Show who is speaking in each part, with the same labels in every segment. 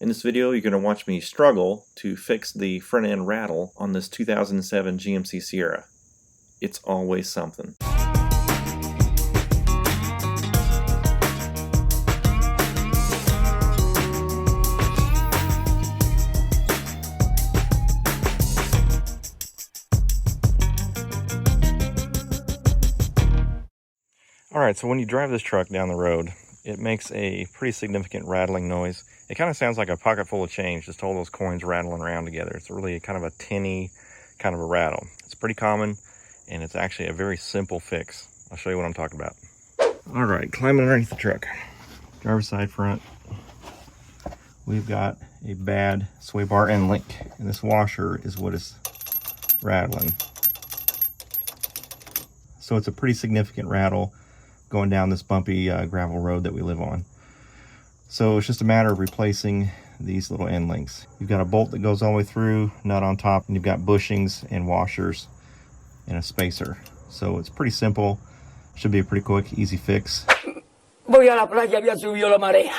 Speaker 1: In this video, you're going to watch me struggle to fix the front end rattle on this 2007 GMC Sierra. It's always something. Alright, so when you drive this truck down the road, it makes a pretty significant rattling noise. It kind of sounds like a pocket full of change, just all those coins rattling around together. It's really kind of a tinny kind of a rattle. It's pretty common, and it's actually a very simple fix. I'll show you what I'm talking about. Alright, climbing underneath the truck. Driver's side front. We've got a bad sway bar end link, and this washer is what is rattling. So it's a pretty significant rattle going down this bumpy gravel road that we live on. So it's just a matter of replacing these little end links. You've got a bolt that goes all the way through, nut on top, and you've got bushings and washers and a spacer. So it's pretty simple. Should be a pretty quick, easy fix.
Speaker 2: Voy a la playa, ya subió la marea.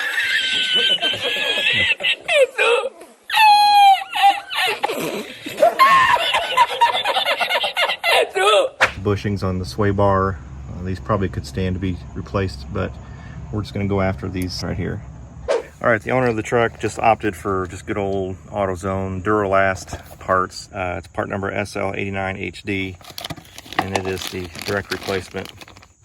Speaker 1: Bushings on the sway bar. These probably could stand to be replaced, but we're just going to go after these right here. All right, the owner of the truck just opted for just good old AutoZone Duralast parts. It's part number SL89HD, and it is the direct replacement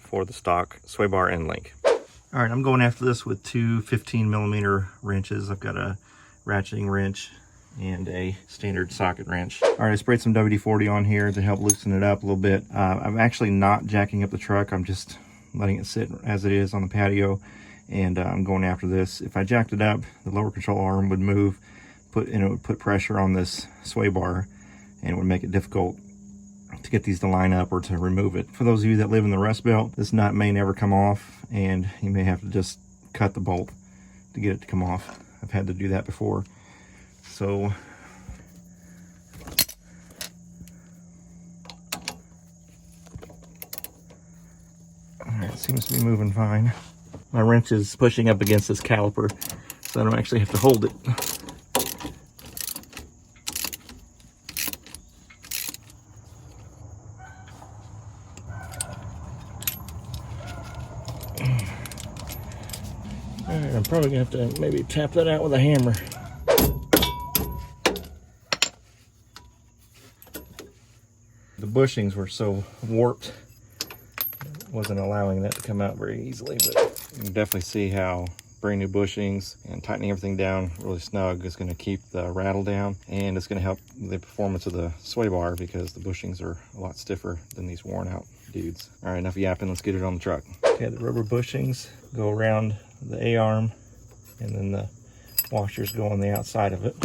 Speaker 1: for the stock sway bar end link. All right, I'm going after this with two 15mm wrenches. I've got a ratcheting wrench and a standard socket wrench. All right, I sprayed some WD-40 on here to help loosen it up a little bit. I'm actually not jacking up the truck. I'm just letting it sit as it is on the patio, and I'm going after this. If I jacked it up, the lower control arm would move, and it would put pressure on this sway bar, and it would make it difficult to get these to line up or to remove it. For those of you that live in the Rust Belt, this nut may never come off, and you may have to just cut the bolt to get it to come off. I've had to do that before. So alright, it seems to be moving fine. My wrench is pushing up against this caliper, so I don't actually have to hold it. Alright, I'm probably gonna have to maybe tap that out with a hammer. The bushings were so warped, it wasn't allowing that to come out very easily, but you can definitely see how brand new bushings and tightening everything down really snug is going to keep the rattle down, and it's going to help the performance of the sway bar because the bushings are a lot stiffer than these worn out dudes. All right, enough yapping, let's get it on the truck. Okay, the rubber bushings go around the A-arm, and then the washers go on the outside of it.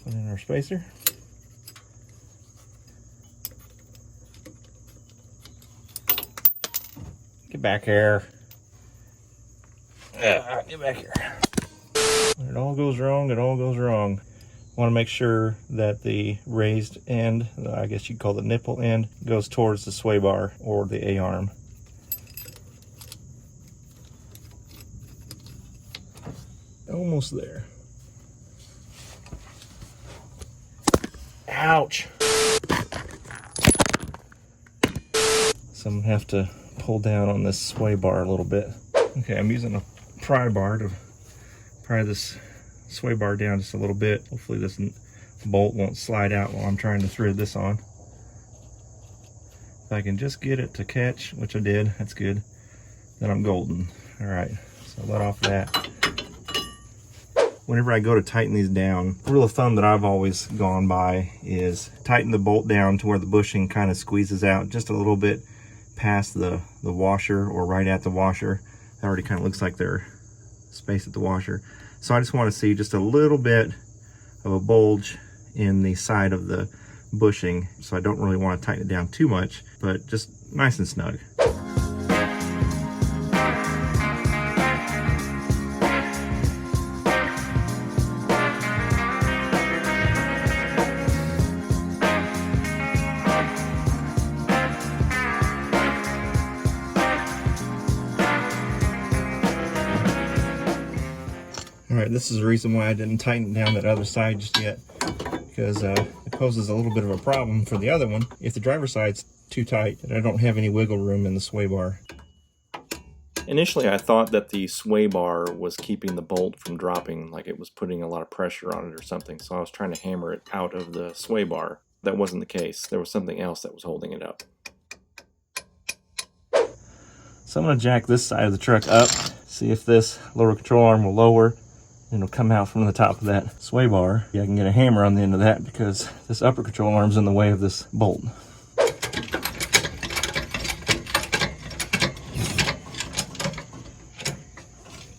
Speaker 1: Put in our spacer. Get back here. Get back here. When it all goes wrong, it all goes wrong. I want to make sure that the raised end, I guess you'd call the nipple end, goes towards the sway bar or the A-arm. Almost there. Ouch. So I'm gonna have to pull down on this sway bar a little bit. Okay, I'm using a pry bar to pry this sway bar down just a little bit. Hopefully this bolt won't slide out while I'm trying to thread this on. If I can just get it to catch, which I did, that's good, then I'm golden. All right, so let off that. Whenever I go to tighten these down, the rule of thumb that I've always gone by is tighten the bolt down to where the bushing kind of squeezes out just a little bit past the washer or right at the washer. That already kind of looks like there's space at the washer. So I just want to see just a little bit of a bulge in the side of the bushing. So I don't really want to tighten it down too much, but just nice and snug. right, this is the reason why I didn't tighten down that other side just yet, because it poses a little bit of a problem for the other one. If the driver's side's too tight, and I don't have any wiggle room in the sway bar. Initially, I thought that the sway bar was keeping the bolt from dropping, like it was putting a lot of pressure on it or something, so I was trying to hammer it out of the sway bar. That wasn't the case. There was something else that was holding it up. So I'm going to jack this side of the truck up, see if this lower control arm will lower, and it'll come out from the top of that sway bar. Yeah, I can get a hammer on the end of that because this upper control arm's in the way of this bolt.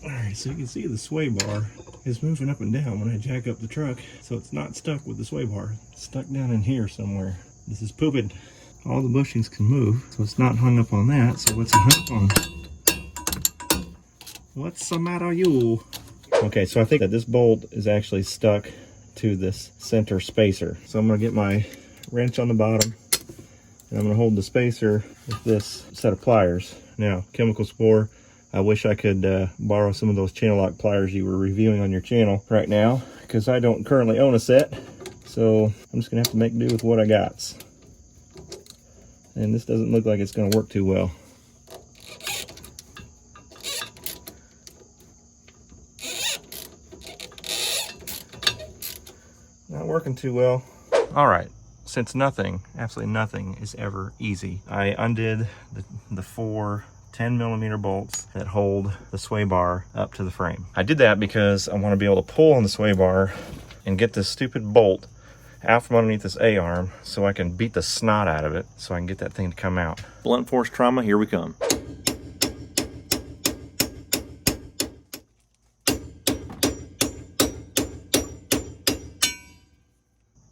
Speaker 1: Alright, so you can see the sway bar is moving up and down when I jack up the truck, so it's not stuck with the sway bar. It's stuck down in here somewhere. This is pooping. All the bushings can move, so it's not hung up on that. So what's it hung up on? What's the matter, you? Okay, so I think that this bolt is actually stuck to this center spacer. So I'm gonna get my wrench on the bottom, and I'm gonna hold the spacer with this set of pliers. Now, chemical spore, I wish I could borrow some of those channel lock pliers you were reviewing on your channel right now, because I don't currently own a set. So I'm just gonna have to make do with what I got. And this doesn't look like it's going to work too well. Not working too well. All right, since nothing, absolutely nothing is ever easy, I undid the four 10mm bolts that hold the sway bar up to the frame. I did that because I want to be able to pull on the sway bar and get this stupid bolt out from underneath this A-arm so I can beat the snot out of it so I can get that thing to come out. Blunt force trauma, here we come.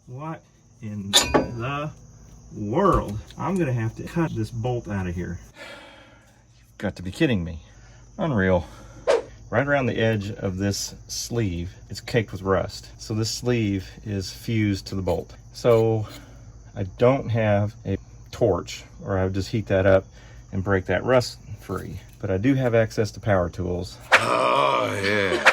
Speaker 1: What in the world? I'm gonna have to cut this bolt out of here. You've got to be kidding me. Unreal. Right around the edge of this sleeve, it's caked with rust. So this sleeve is fused to the bolt. So I don't have a torch, or I would just heat that up and break that rust free. But I do have access to power tools. Oh, yeah.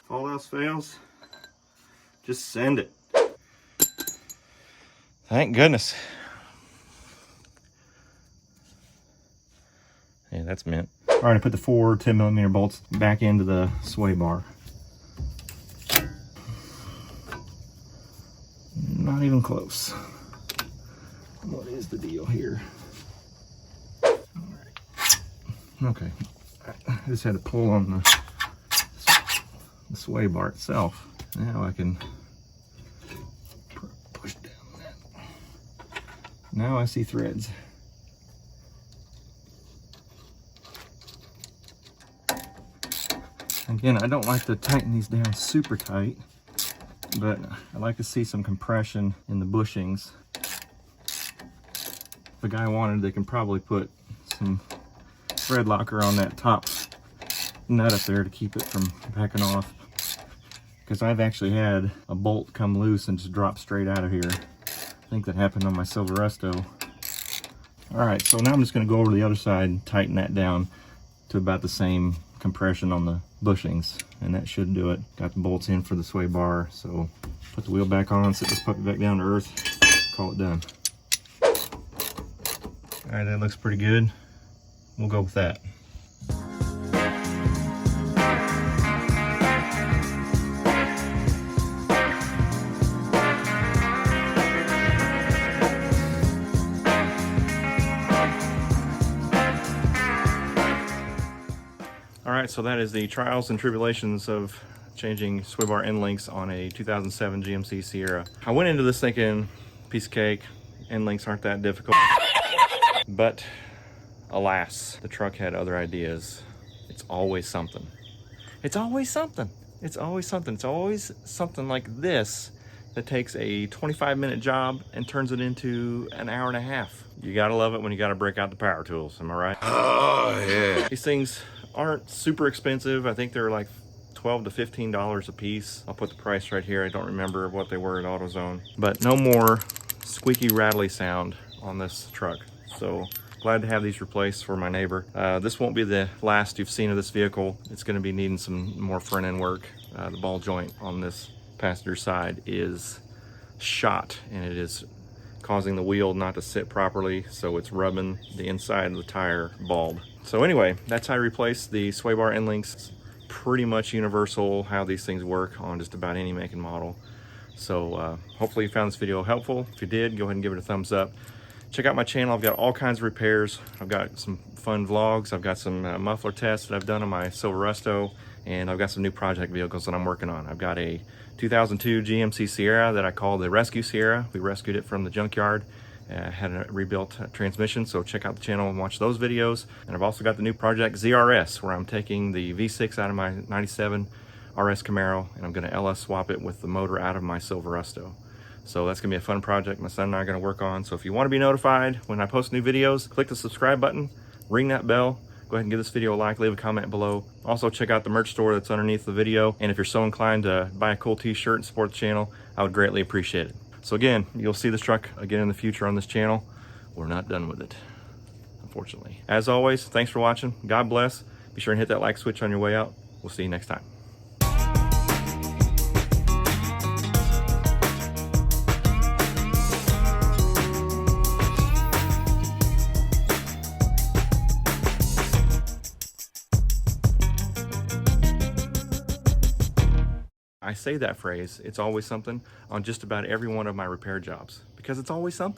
Speaker 1: If all else fails, just send it. Thank goodness. Yeah, that's mint. All right, I put the four 10mm bolts back into the sway bar. Not even close. What is the deal here? All right. Okay, I just had to pull on the sway bar itself. Now I can push down that. Now I see threads. Again, I don't like to tighten these down super tight, but I like to see some compression in the bushings. If a guy wanted, they can probably put some thread locker on that top nut up there to keep it from backing off. Because I've actually had a bolt come loose and just drop straight out of here. I think that happened on my Silverado. Alright, so now I'm just going to go over to the other side and tighten that down to about the same compression on the bushings. And that should do it. Got the bolts in for the sway bar, so put the wheel back on, set this puppy back down to earth, call it done. Alright, that looks pretty good. We'll go with that. Alright, so that is the trials and tribulations of changing sway bar end links on a 2007 GMC Sierra. I went into this thinking, piece of cake, end links aren't that difficult. But alas, the truck had other ideas. It's always something. It's always something. It's always something. It's always something like this that takes a 25-minute job and turns it into an hour and a half. You gotta love it when you gotta break out the power tools, am I right? Oh, yeah. These things aren't super expensive. I think they're like $12 to $15 a piece. I'll put the price right here. I don't remember what they were at AutoZone. But no more squeaky rattly sound on this truck. So glad to have these replaced for my neighbor. This won't be the last you've seen of this vehicle. It's going to be needing some more front end work. The ball joint on this passenger side is shot, and it is causing the wheel not to sit properly, so it's rubbing the inside of the tire bald. So anyway, that's how I replace the sway bar end links. It's pretty much universal how these things work on just about any make and model. So hopefully you found this video helpful. If you did, go ahead and give it a thumbs up. Check out my channel. I've got all kinds of repairs. I've got some fun vlogs. I've got some muffler tests that I've done on my Silverado, and I've got some new project vehicles that I'm working on. I've got a 2002 GMC Sierra that I call the Rescue Sierra. We rescued it from the junkyard. Had a rebuilt transmission, so check out the channel and watch those videos. And I've also got the new project ZRS, where I'm taking the V6 out of my 97 RS Camaro, and I'm gonna LS swap it with the motor out of my Silverado. So that's gonna be a fun project my son and I are gonna work on. So if you wanna be notified when I post new videos, click the subscribe button, ring that bell, go ahead and give this video a like, leave a comment below. Also check out the merch store that's underneath the video. And if you're so inclined to buy a cool t-shirt and support the channel, I would greatly appreciate it. So again, you'll see this truck again in the future on this channel. We're not done with it, unfortunately. As always, thanks for watching. God bless. Be sure and hit that like switch on your way out. We'll see you next time. I say that phrase, it's always something, on just about every one of my repair jobs, because it's always something.